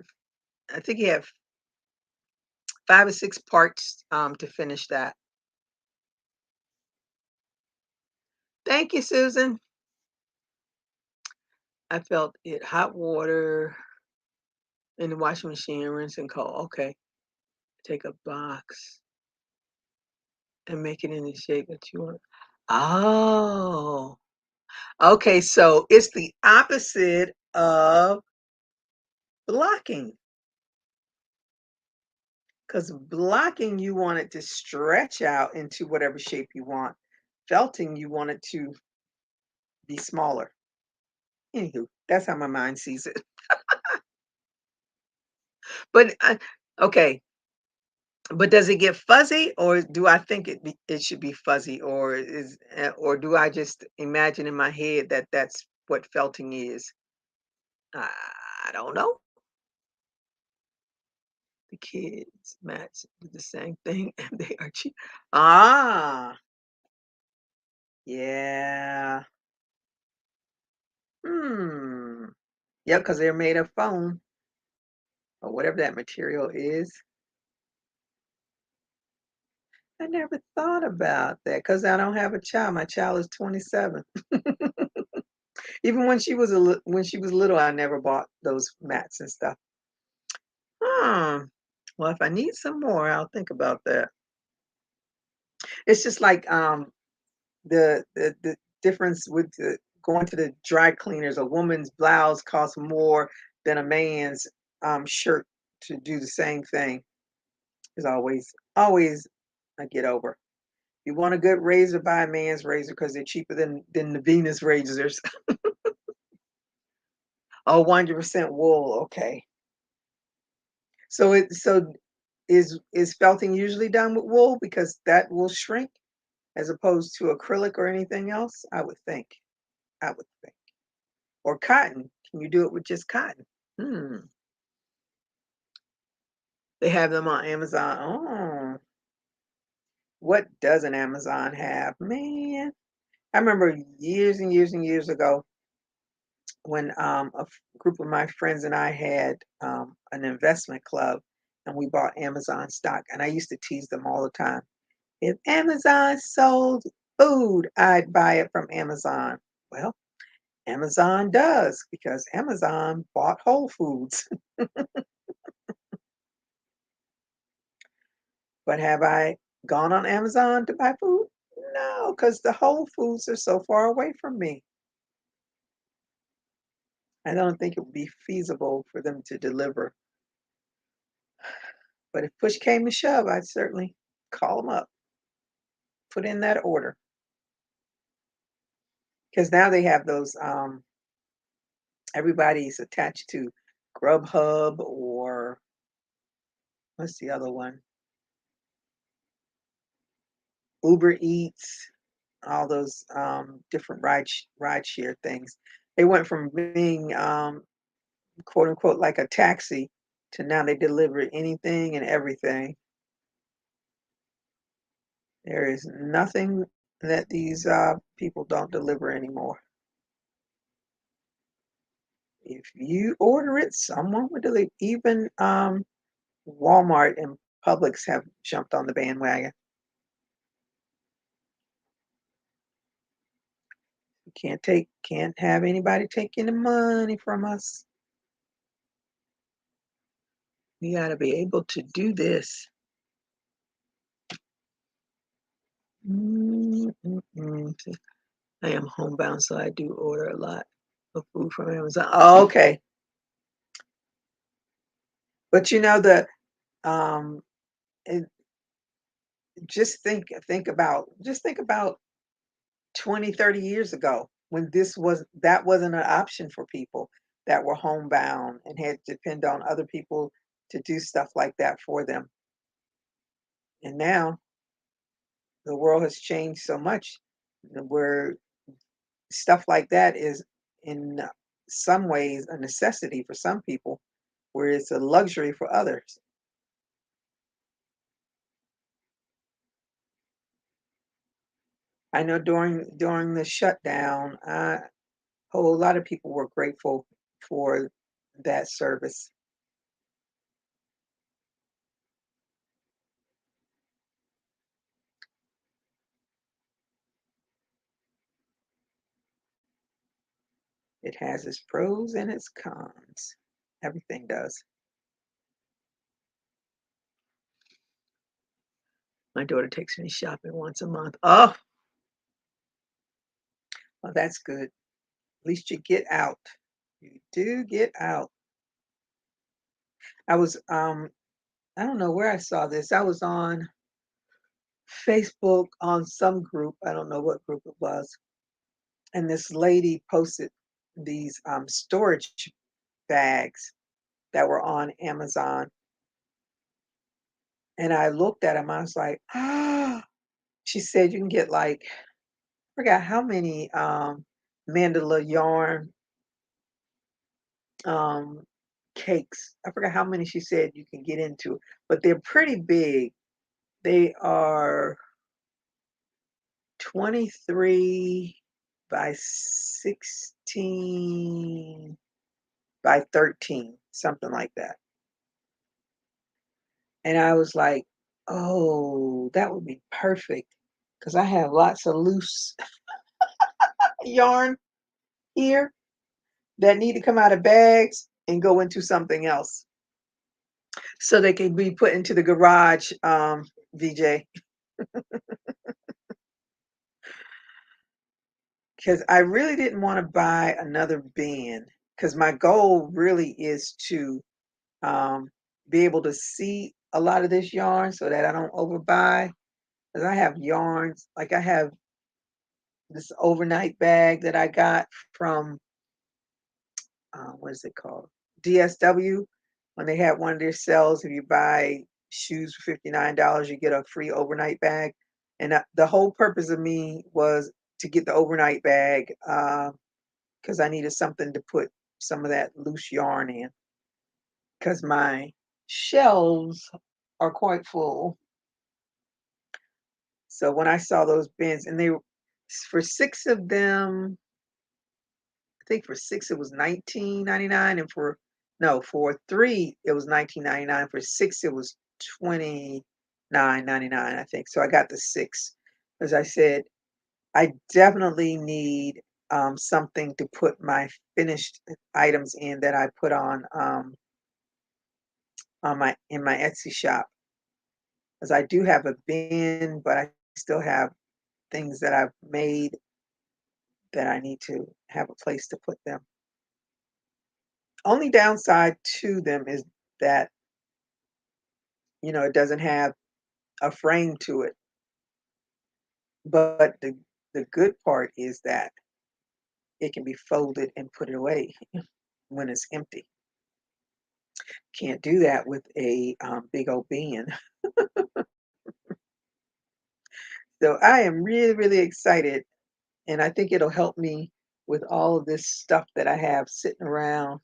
I think he had 5 or 6 parts, to finish that. Thank you, Susan. I felt it hot water in the washing machine, rinse and cold. Okay. Take a box and make it in the shape that you want. Oh, okay. So it's the opposite of blocking because blocking, you want it to stretch out into whatever shape you want. Felting, you want it to be smaller. Anywho, that's how my mind sees it. But okay, but does it get fuzzy, or do I think it should be fuzzy, or do I just imagine in my head that that's what felting is? I don't know. The kids match do the same thing, and they are cheap. Ah, yeah. Hmm. Yep, because they're made of foam or whatever that material is. I never thought about that because I don't have a child. My child is 27. Even when when she was little, I never bought those mats and stuff. Hmm. Well, if I need some more, I'll think about that. It's just like the difference with going to the dry cleaners. A woman's blouse costs more than a man's shirt to do the same thing. Is always I get over. You want a good razor, buy a man's razor because they're cheaper than the Venus razors. Oh, 100% wool. Okay. So is felting usually done with wool because that will shrink as opposed to acrylic or anything else? I would think. I would think. Or cotton. Can you do it with just cotton? Hmm. They have them on Amazon. Oh, what doesn't Amazon have? Man, I remember years and years and years ago when group of my friends and I had an investment club and we bought Amazon stock. And I used to tease them all the time. If Amazon sold food, I'd buy it from Amazon. Well, Amazon does because Amazon bought Whole Foods. But have I gone on Amazon to buy food? No, because the Whole Foods are so far away from me. I don't think it would be feasible for them to deliver. But if push came to shove, I'd certainly call them up, put in that order. Because now they have those, everybody's attached to Grubhub or what's the other one? Uber Eats, all those different ride share things. They went from being quote unquote like a taxi to now they deliver anything and everything. There is nothing that these people don't deliver anymore. If you order it, someone will deliver. Even Walmart and Publix have jumped on the bandwagon. You can't have anybody taking the money from us. We got to be able to do this. Mm-mm-mm. I am homebound, so I do order a lot of food from Amazon. Oh, okay, but you know the um, it, just think about 20, 30 years ago when that wasn't an option for people that were homebound and had to depend on other people to do stuff like that for them. And now the world has changed so much where stuff like that is in some ways a necessity for some people, where it's a luxury for others. I know during the shutdown, a whole lot of people were grateful for that service. It has its pros and its cons. Everything does. My daughter takes me shopping once a month. Oh, well, that's good. At least you get out. You do get out. I was I don't know where I saw this. I was on Facebook on some group. I don't know what group it was. And this lady posted these storage bags that were on Amazon. And I looked at them. I was like, ah, she said you can get like, I forgot how many mandala yarn um, cakes. I forgot how many she said you can get into, but they're pretty big. They are 23 by 16 by 13, something like that. And I was like, oh, that would be perfect because I have lots of loose yarn here that need to come out of bags and go into something else so they can be put into the garage, VJ. Because I really didn't want to buy another bin because my goal really is to um, be able to see a lot of this yarn so that I don't overbuy. Because I have yarns, like I have this overnight bag that I got from what is it called? DSW. When they had one of their sales, if you buy shoes for $59, you get a free overnight bag. And the whole purpose of me was to get the overnight bag because I needed something to put some of that loose yarn in because my shelves are quite full. So when I saw those bins, and they were for six of them, I think for six it was 19.99, and for no, for three it was 19.99. For six it was 29.99, I think. So I got the six. As I said, I definitely need something to put my finished items in that I put on my in my Etsy shop. Because I do have a bin, but I still have things that I've made that I need to have a place to put them. Only downside to them is that, it doesn't have a frame to it. But the good part is that it can be folded and put it away when it's empty. Can't do that with a big old bin. So I am really, really excited, and I think it'll help me with all of this stuff that I have sitting around.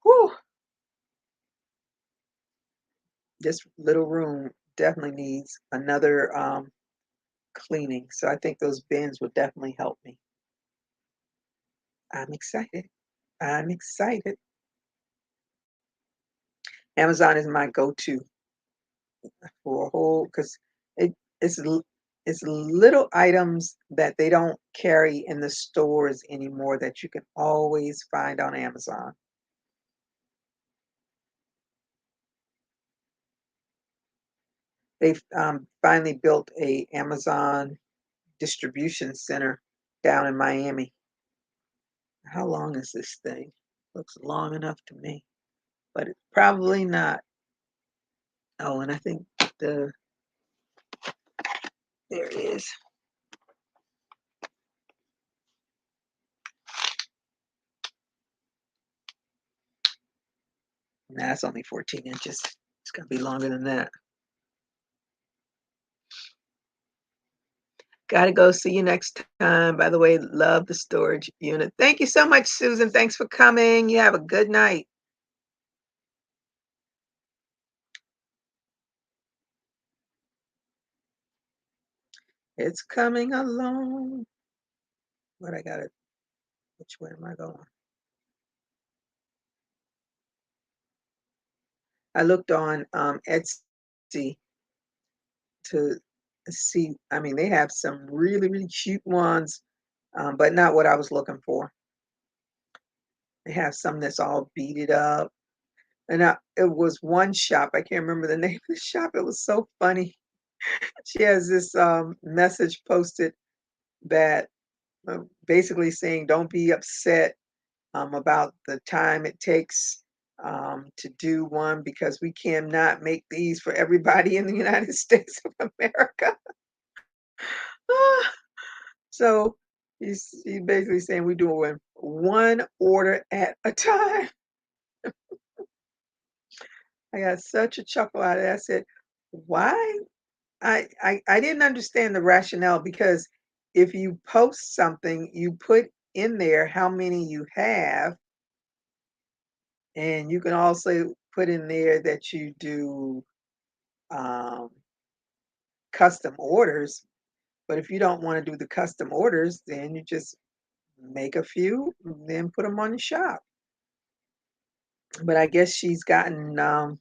Whew, this little room definitely needs another cleaning. So I think those bins will definitely help me. I'm excited. I'm excited. Amazon is my go-to for a whole because it it's it's little items that they don't carry in the stores anymore that you can always find on Amazon. They've finally built a Amazon distribution center down in Miami. How long is this thing? Looks long enough to me, but it's probably not. Oh, and I think the there it is. Nah, it's only 14 inches. It's gonna be longer than that. Gotta go. See you next time. By the way, love the storage unit. Thank you so much, Susan. Thanks for coming. You have a good night. It's coming along. But I got it. Which way am I going? I looked on Etsy to see. I mean, they have some really, really cute ones, but not what I was looking for. They have some that's all beaded up. And it was one shop. I can't remember the name of the shop. It was so funny. She has this message posted that basically saying, "Don't be upset about the time it takes to do one because we cannot make these for everybody in the United States of America." So he's basically saying we're doing one order at a time. I got such a chuckle out of that. I said, why? I didn't understand the rationale because if you post something, you put in there how many you have, and you can also put in there that you do um, custom orders. But if you don't want to do the custom orders, then you just make a few, and then put them on the shop. But I guess she's gotten, and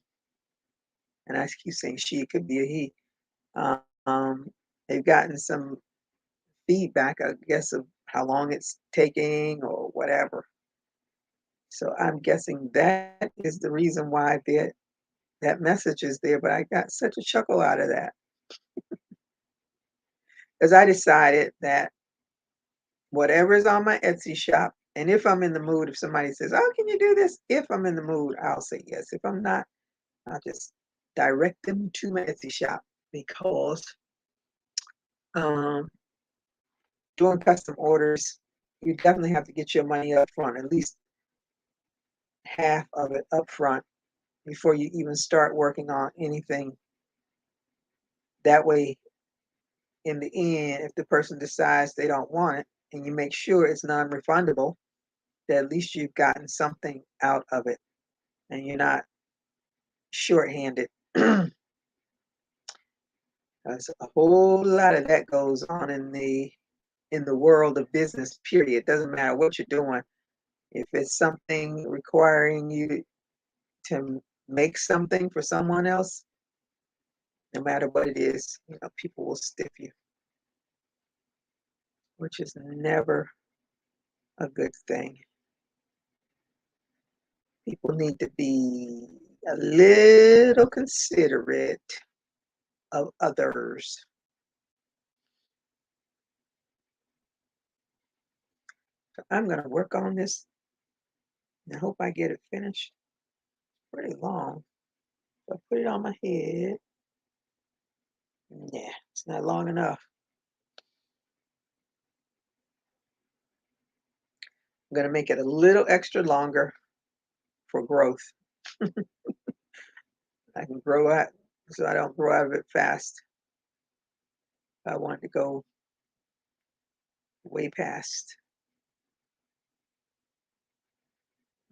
I keep saying she, it could be a he. Um, they've gotten some feedback, I guess, of how long it's taking or whatever. So I'm guessing that is the reason why that message is there. But I got such a chuckle out of that because I decided that whatever is on my Etsy shop, and if I'm in the mood, if somebody says, "Oh, can you do this?" If I'm in the mood, I'll say yes. If I'm not, I'll just direct them to my Etsy shop because um, doing custom orders, you definitely have to get your money up front, at least half of it up front before you even start working on anything. That way, in the end, if the person decides they don't want it and you make sure it's non-refundable, that at least you've gotten something out of it and you're not shorthanded. There's a whole lot of that goes on in the world of business, period. Doesn't matter what you're doing. If it's something requiring you to make something for someone else, no matter what it is, people will stiff you, which is never a good thing. People need to be a little considerate of others. So I'm going to work on this and I hope I get it finished. Pretty long. So I put it on my head. Yeah, it's not long enough. I'm going to make it a little extra longer for growth. I can grow out so I don't grow out of it fast. I want to go way past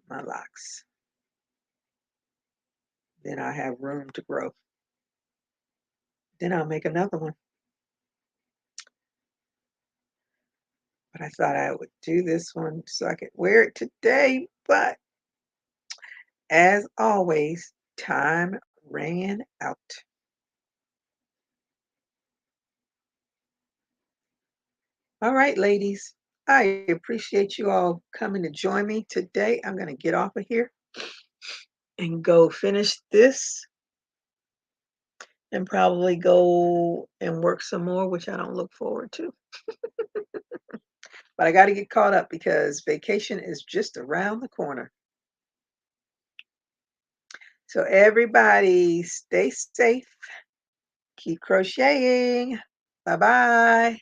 my locks. Then I have room to grow. Then I'll make another one. But I thought I would do this one so I could wear it today. But as always, time ran out. All right, ladies. I appreciate you all coming to join me today. I'm going to get off of here and go finish this and probably go and work some more, which I don't look forward to. But I got to get caught up because vacation is just around the corner. So, everybody, stay safe, keep crocheting. Bye bye.